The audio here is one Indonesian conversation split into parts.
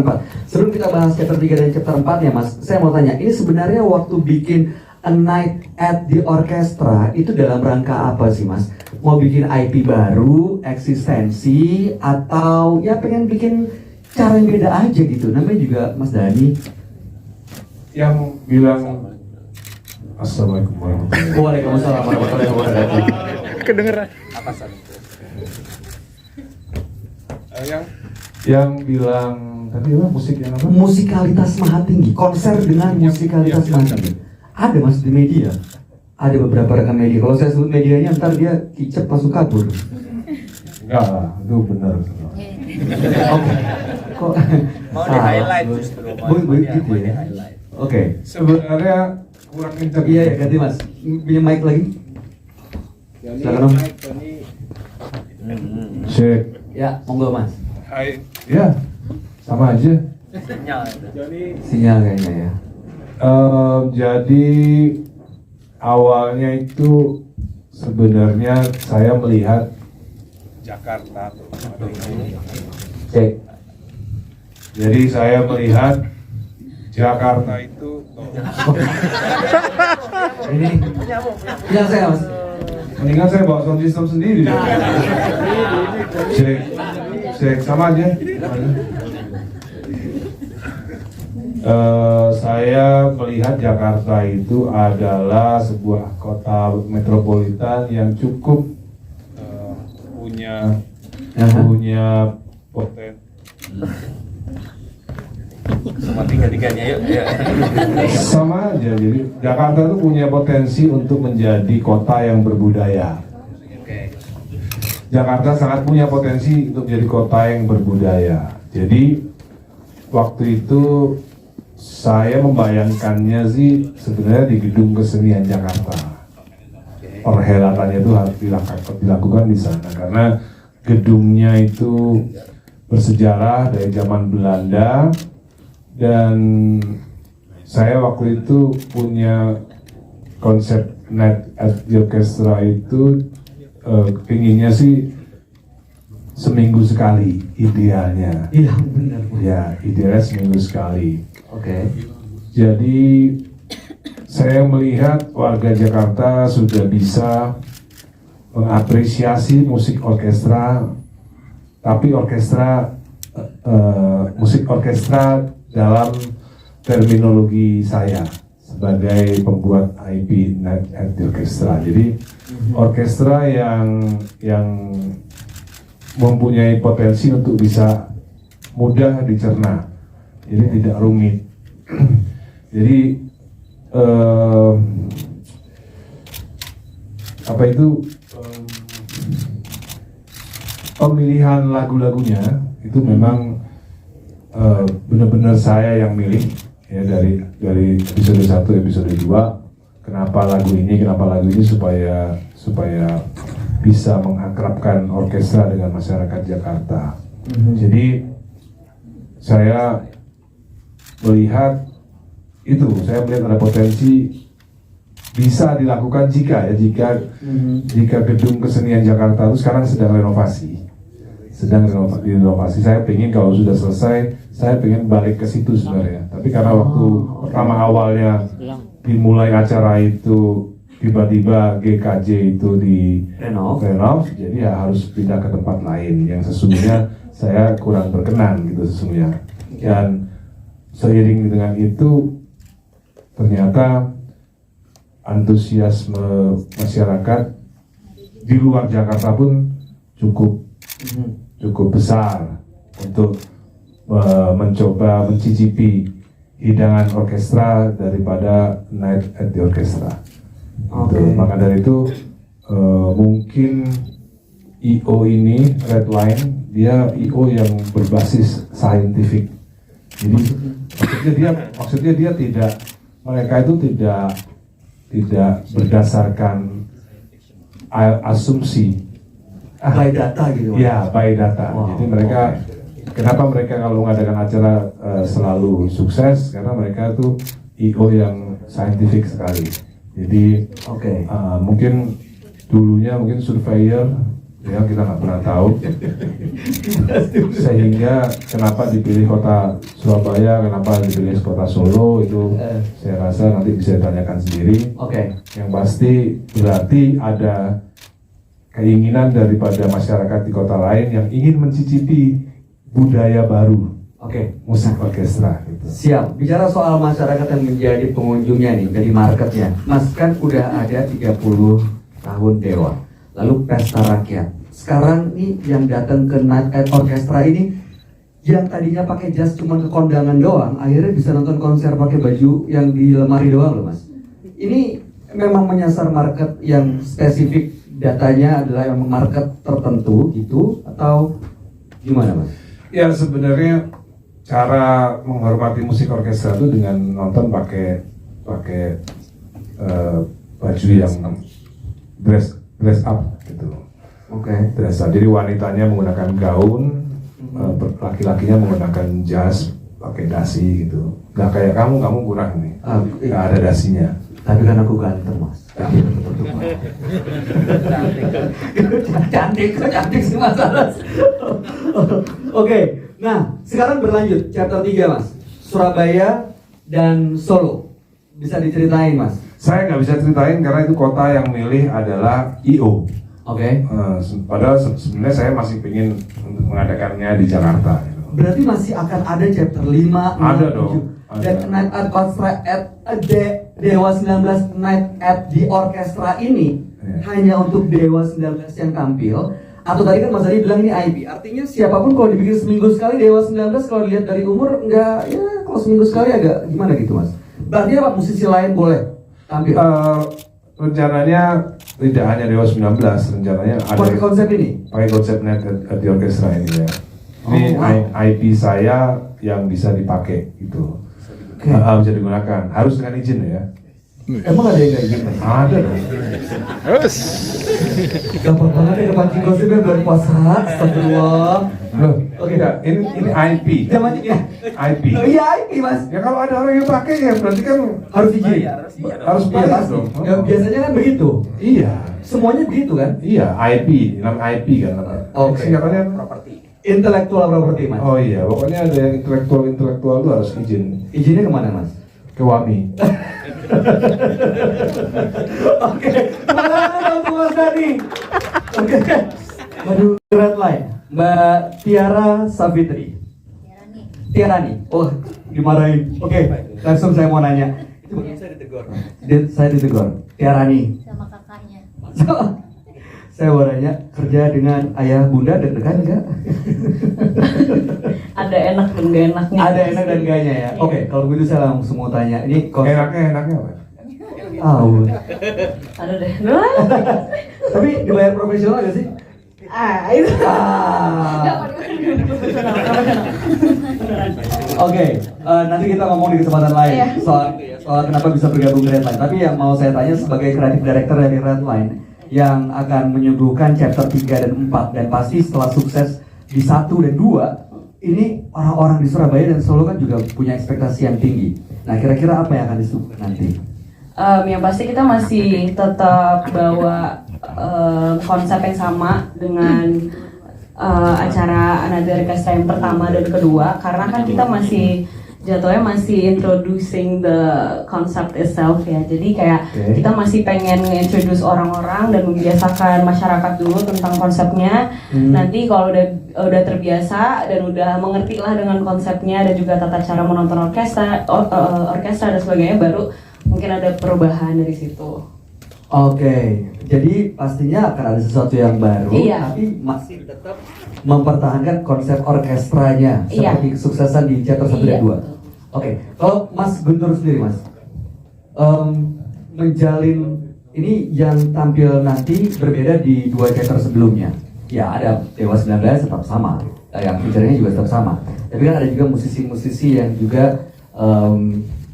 4. Sebelum kita bahas chapter 3 dan chapter 4 ya Mas, saya mau tanya, ini sebenarnya waktu bikin A Night at the Orchestra itu dalam rangka apa sih Mas? Mau bikin IP baru, eksistensi, atau ya pengen bikin cara yang beda aja gitu? Namanya juga Mas Dhani. Yang bilang Assalamualaikum warahmatullahi wabarakatuh. Waalaikumsalam warahmatullahi wabarakatuh. Kedengeran. Yang bilang tadi apa musik yang apa? Musikalitas maha tinggi, konser dengan musikalitas maha tinggi. Ada Mas di media, ada beberapa rekan media. Kalau saya sebut medianya, ntar dia kicep langsung kabur. Enggak lah, itu benar. Oke. Kok Mau di highlight justru. Gitu ya. Oke. Sebenarnya kurang kencang. Iya, ya, ganti Mas. Punya mic lagi? Silakan Om. Cek. Ya, monggo Mas. Hai. Ya, sama aja. Sinyal kayaknya ya. Jadi awalnya itu sebenarnya saya melihat Jakarta. Cek. Jadi saya melihat Jakarta itu Ini sinyal saya Mas. mendingan saya bawa sound system sendiri deh. Cek sama aja. Saya melihat Jakarta itu adalah sebuah kota metropolitan yang cukup punya potensi. Sama tiga-tiganya yuk. Sama aja, jadi Jakarta itu punya potensi untuk menjadi kota yang berbudaya. Jakarta sangat punya potensi untuk menjadi kota yang berbudaya. Jadi waktu itu saya membayangkannya sih sebenarnya di Gedung Kesenian Jakarta. Perhelatannya itu harus dilakukan di sana karena gedungnya itu bersejarah dari zaman Belanda dan saya waktu itu punya konsep Night at the Orchestra itu pinginnya sih seminggu sekali idealnya. Iya benar. Ya, idealnya seminggu sekali. Oke. Jadi saya melihat warga Jakarta sudah bisa mengapresiasi musik orkestra, tapi musik orkestra dalam terminologi saya sebagai pembuat IP Night at the Orchestra. Jadi orkestra yang mempunyai potensi untuk bisa mudah dicerna, jadi tidak rumit. Jadi pemilihan lagu-lagunya itu memang benar-benar saya yang milih ya dari episode 1 episode 2. Kenapa lagu ini supaya bisa mengakrabkan orkestra dengan masyarakat Jakarta. Jadi saya melihat ada potensi bisa dilakukan jika Gedung Kesenian Jakarta itu sekarang sedang renovasi. Saya pengen kalau sudah selesai, saya pengen balik ke situ sebenarnya. Tapi karena waktu pertama awalnya dimulai acara itu tiba-tiba GKJ itu di renov, jadi ya harus pindah ke tempat lain yang sesungguhnya saya kurang berkenan gitu sesungguhnya. Dan seiring dengan itu ternyata antusiasme masyarakat di luar Jakarta pun cukup besar untuk mencoba mencicipi hidangan orkestra daripada Night at the Orchestra. Maka dari itu mungkin IO ini Redline dia IO yang berbasis saintifik. Jadi maksudnya dia tidak, mereka itu tidak berdasarkan asumsi. By data gitu. Ya, by data. Jadi mereka kenapa mereka kalau mengadakan acara selalu sukses karena mereka itu IO yang saintifik sekali. Jadi mungkin dulunya surveyor ya kita nggak pernah tahu. Sehingga kenapa dipilih kota Surabaya, kenapa dipilih kota Solo itu saya rasa nanti bisa ditanyakan sendiri. Oke. Yang pasti berarti ada keinginan daripada masyarakat di kota lain yang ingin mencicipi budaya baru. Oke. Musik orkestra gitu. Siap. Bicara soal masyarakat yang menjadi pengunjungnya nih, jadi marketnya. Mas kan udah ada 30 tahun Dewa. Lalu pesta rakyat. Sekarang nih yang datang ke Night at Orchestra ini, yang tadinya pakai jas cuma ke kondangan doang, akhirnya bisa nonton konser pakai baju yang di lemari doang loh Mas. Ini memang menyasar market yang spesifik, datanya adalah yang market tertentu gitu, atau gimana Mas? Ya sebenarnya cara menghormati musik orkestra itu dengan nonton pakai baju yang dress up gitu. Oke. Dress up. Jadi wanitanya menggunakan gaun, laki-lakinya menggunakan jas, pakai dasi gitu. Nggak kayak kamu kurang nih. Nggak ada dasinya. Tapi kan aku ganteng Mas. Cantik sih Mas Aras. Oke, nah sekarang berlanjut chapter 3 Mas. Surabaya dan Solo. Bisa diceritain Mas? Saya nggak bisa ceritain karena itu kota yang milih adalah I.O. Oke. Padahal sebenarnya saya masih ingin untuk mengadakannya di Jakarta. Gitu. Berarti masih akan ada chapter 5, 6, Ada dong. 7. Dan Night at Orchestra at Dewa 19 Night at the Orchestra ini hanya untuk Dewa 19 yang tampil. Atau tadi kan Mas Adi bilang ini IP. Artinya siapapun kalau dibikin seminggu sekali Dewa 19 kalau dilihat dari umur enggak, ya kalau seminggu sekali agak gimana gitu Mas. Berarti apa musisi lain boleh tampil? Rencananya tidak hanya Dewa 19, rencananya ada pakai konsep ini? Pakai konsep Night at the Orchestra ini ya. Ini IP saya yang bisa dipakai gitu. Bisa digunakan, harus dengan izin ya. Emang ada yang kayak gitu? Ada dong. Gampang banget ya kepancing gosipnya bulan puasa. Astagfirullah. Oke, ini IP. Zaman ya. IP. Oh iya IP Mas. Ya kalau ada orang yang pakai ya berarti kan Harus izin. harus bayar dong. Ya, biasanya kan begitu. Iya. Semuanya begitu kan? Iya, IP, namanya IP kan. Oke. Singkatannya Properti. Intellectual property Mas. Oh iya, pokoknya ada yang intelektual itu harus izin. Izinnya kemana Mas? Ke WAMI. Oke. Mana Mas Dani? Oke. Waduh, red line. Mbak Tiara Savitri. Tiarani. Oh, dimarahin. Oke, langsung saya mau nanya. Itu Saya ditegur. saya ditegur. Tiarani. Sama kakaknya. Saya mau nanya, kerja dengan ayah bunda deg-degan nggak? Ada enak dan gak enaknya. Ada enak dan enggaknya ya. Oke, kalau begitu saya langsung mau tanya. Ini Enaknya apa? Ada deh. Tapi dibayar profesional nggak sih? Itu. Oke, nanti kita ngomong di kesempatan lain soal kenapa bisa bergabung di Redline. Tapi yang mau saya tanya sebagai kreatif director dari Redline yang akan menyuguhkan chapter 3 dan 4, dan pasti setelah sukses di 1 dan 2, ini orang-orang di Surabaya dan Solo kan juga punya ekspektasi yang tinggi. Nah, kira-kira apa yang akan disuguhkan nanti? Yang pasti kita masih tetap bawa konsep yang sama dengan acara Another Orchestra yang pertama dan kedua, karena kan kita masih jatuhnya masih introducing the concept itself ya. Jadi kayak kita masih pengen introduce orang-orang dan membiasakan masyarakat dulu tentang konsepnya. Nanti kalau udah terbiasa dan udah mengerti lah dengan konsepnya dan juga tata cara menonton orkestra dan sebagainya, baru mungkin ada perubahan dari situ. Oke, jadi pastinya akan ada sesuatu yang baru, tapi masih tetap mempertahankan konsep orkestranya seperti kesuksesan di chapter 1 dan 2. Oke, kalau Mas Guntur sendiri Mas, menjalin ini yang tampil nanti berbeda di 2 chapter sebelumnya. Ya ada Dewa 19 tetap sama, yang feature-nya juga tetap sama. Tapi kan ada juga musisi-musisi yang juga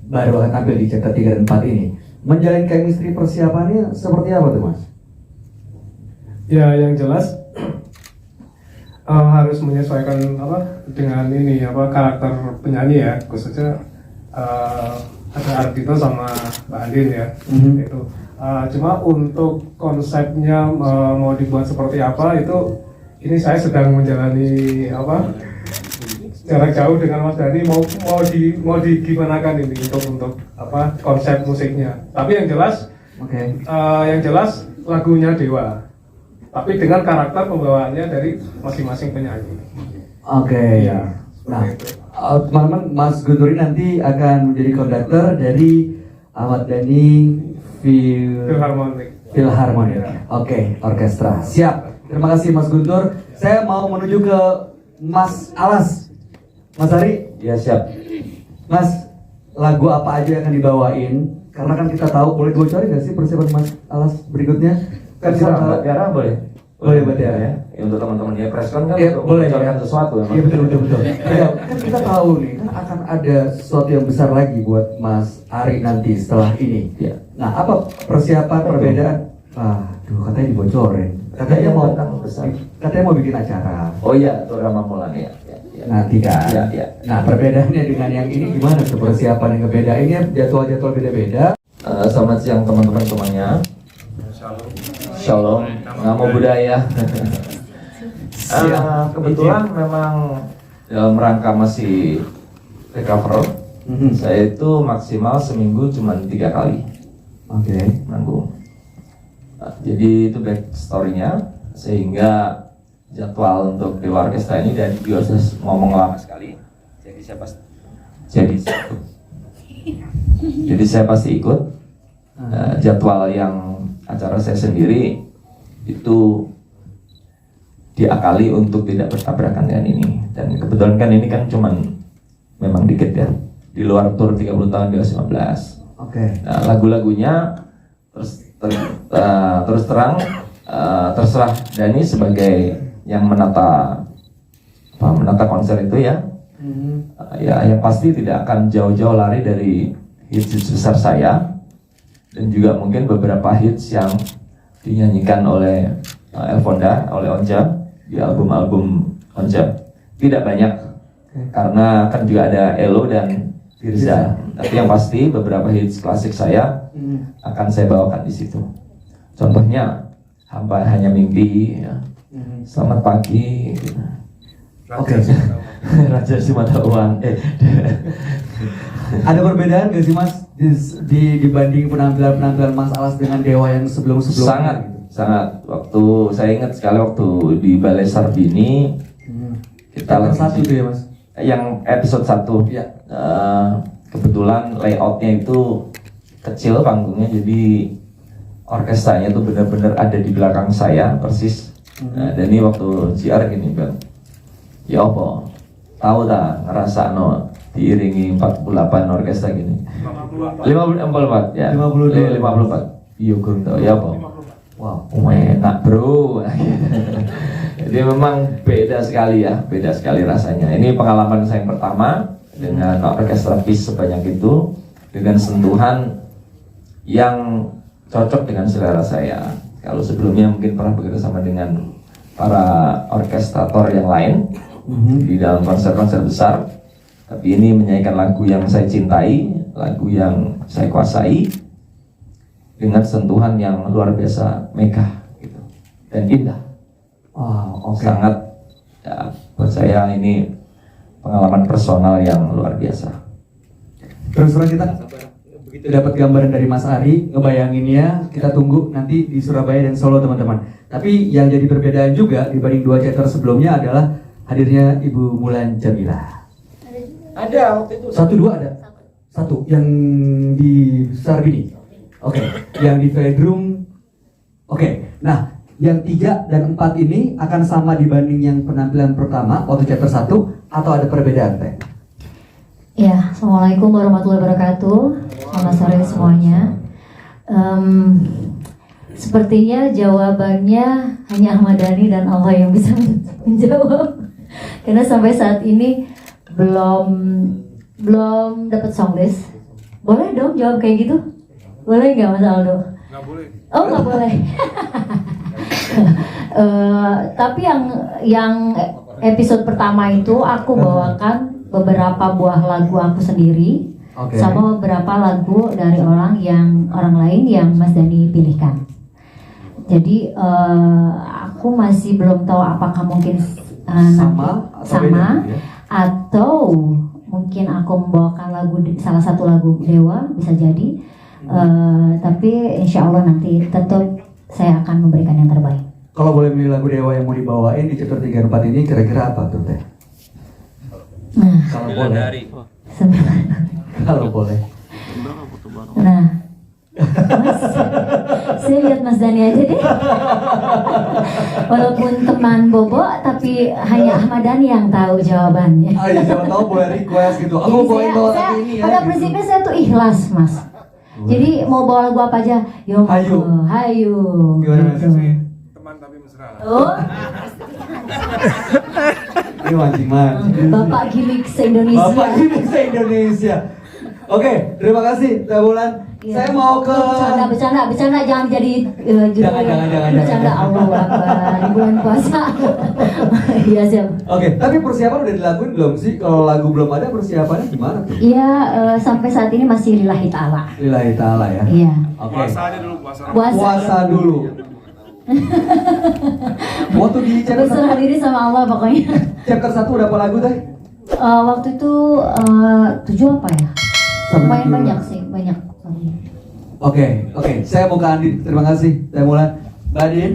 baru akan tampil di chapter 3 dan 4 ini. Menjalin chemistry persiapannya seperti apa tuh Mas? Ya yang jelas harus menyesuaikan dengan ini karakter penyanyi ya, khususnya ada Ardhito sama Mbak Andin ya. Itu Cuma untuk konsepnya mau dibuat seperti apa itu ini saya sedang menjalani jarak jauh dengan Mas Dhani mau digimanakan ini untuk konsep musiknya. Tapi yang jelas lagunya Dewa. Tapi dengan karakter pembawaannya dari masing-masing penyanyi. Oke. Ya. Nah, teman-teman, Mas Guntur ini nanti akan menjadi konduktor dari Ahmad Dhani Philharmonic. Oke, orkestra. Siap. Terima kasih Mas Guntur. Saya mau menuju ke Mas Alas. Mas Ari? Ya siap. Mas, lagu apa aja yang akan dibawain? Karena kan kita tahu, boleh bocorin nggak sih persiapan Mas Alas berikutnya? Kan kita tahu. Mbak Tiara boleh? Boleh Mbak Tiara ya? Untuk teman-teman ya preskon kan Ya, untuk boleh membocorkan ya. sesuatu ya. Iya betul. Ya, kan kita tahu nih, kan akan ada sesuatu yang besar lagi buat Mas Ari nanti setelah ini. Ya. Nah, apa persiapan perbedaan? Aduh, katanya dibocorin. Katanya mau bikin acara. Oh iya, itu Rama Mulan ya. Nanti kan. Ya. Nah, perbedaannya dengan yang ini gimana tuh persiapan yang ngebedainnya? Jadwal-jadwal beda-beda. Selamat siang teman-teman semuanya. Shalom. Namo budaya. Kebetulan memang dalam rangka masih recover, saya itu maksimal seminggu cuma 3 kali manggung. Jadi itu back story-nya, sehingga jadwal untuk Dewa Orkestra ini dan Dioses ngomong lama sekali. Jadi saya pasti ikut. Jadwal yang acara saya sendiri itu diakali untuk tidak bertabrakan dengan ini. Dan kebetulan kan ini kan cuman memang dikit ya, di luar tour 30 tahun 2019. Nah, lagu-lagunya terus terang terserah Dhani sebagai yang menata konser itu ya. Ya yang pasti tidak akan jauh-jauh lari dari hits besar saya, dan juga mungkin beberapa hits yang dinyanyikan oleh Elfonda, oleh Onca di album-album Onca. Tidak banyak, karena kan juga ada Elo dan Firza. Tapi yang pasti beberapa hits klasik saya akan saya bawakan di situ. Contohnya Hamba Hanya Mimpi, ya. Selamat Pagi, gitu. Raja Simatauan. Ada perbedaan nggak sih Mas dibanding penampilan Mas Alas dengan Dewa yang sebelum-sebelumnya? Sangat. Waktu saya ingat sekali waktu di Balai Sarbini, kita lagi satu tuh ya Mas? Yang episode 1 ya. Kebetulan layoutnya itu kecil panggungnya, jadi orkestranya tuh benar-benar ada di belakang saya persis. Dan ini waktu JR gini Bang, ya apa tahu tak ngerasa diiringi 48 orkestra gini 54 ya 54 iya kurang tahu ya apa. Wow, enak bro. Jadi memang beda sekali rasanya. Ini pengalaman saya yang pertama dengan orkestra Peace sebanyak itu, dengan sentuhan yang cocok dengan selera saya. Kalau sebelumnya mungkin pernah bekerja sama dengan para orkestrator yang lain di dalam konser-konser besar, tapi ini menyanyikan lagu yang saya cintai, lagu yang saya kuasai, dengan sentuhan yang luar biasa megah gitu, dan indah. Sangat ya, buat saya ini pengalaman personal yang luar biasa. Terus terang kita begitu dapat gambaran dari Mas Ari, ngebayanginnya kita tunggu nanti di Surabaya dan Solo teman-teman. Tapi yang jadi perbedaan juga dibanding 2 chapter sebelumnya adalah hadirnya Ibu Mulan Jamila. Ada waktu itu. 1-2 ada. 1 yang di Sarbini. Yang di Vedrum. Nah, yang 3 dan 4 ini akan sama dibanding yang penampilan pertama waktu chapter 1 atau ada perbedaan, Teh? Ya, Assalamualaikum warahmatullahi wabarakatuh. Selamat sore semuanya. Sepertinya jawabannya hanya Ahmad Dhani dan Allah yang bisa menjawab. Karena sampai saat ini belum dapat songlist. Boleh dong jawab kayak gitu? Boleh nggak Mas Aldo? Nggak boleh. Oh nggak boleh. Tapi yang episode pertama itu aku bawakan beberapa buah lagu aku sendiri, Oke. sama beberapa lagu dari orang lain yang Mas Dhani pilihkan. Jadi aku masih belum tahu apakah mungkin Sama atau sama beda, ya? atau mungkin aku membawakan salah satu lagu Dewa, bisa jadi. Tapi insya Allah nanti tetap saya akan memberikan yang terbaik. Kalau boleh milih lagu Dewa yang mau dibawain di chapter 3 dan 4 ini kira-kira apa tuh Teh? Nah, Kalau boleh. sembilan. Kalau boleh. Nah, Mas, saya lihat Mas Dhani aja deh. Walaupun teman Bobo, tapi hanya Ahmad Dhani yang tahu jawabannya. Ah iya, siapa tahu boleh request gitu. Aku mau bawain bawa lagu ini ya. Pada gitu. prinsipnya saya tuh ikhlas, Mas. Jadi mau bawa lagu apa aja, yo Hayu. hayu. Gimana, Mas? Gitu. Teman tapi mesra. Oh, Ini mancing-mancing. Bapak gimmick se-Indonesia. Bapak ini se-Indonesia. Oke, terima kasih Teh Bulan. Iya. Saya mau ke Bercanda, jangan jadi judul. Jangan. Bercanda, Allah Akbar di bulan puasa. Iya siap. Oke, tapi persiapan udah dilakuin belum sih? Kalau lagu belum ada, persiapannya gimana tuh? Iya, sampai saat ini masih lillahi ta'ala. Lillahi ta'ala ya. Iya. Oke. Puasa aja dulu, puasa. Puasa dulu. Waktu di chapter Berserah diri sama Allah pokoknya. chapter 1 udah apa lagu Teh? Waktu itu 7 apa ya? Lumayan banyak sih, banyak. Oke, saya mau ke Andi. Terima kasih. Saya mulai. Mbak Adin,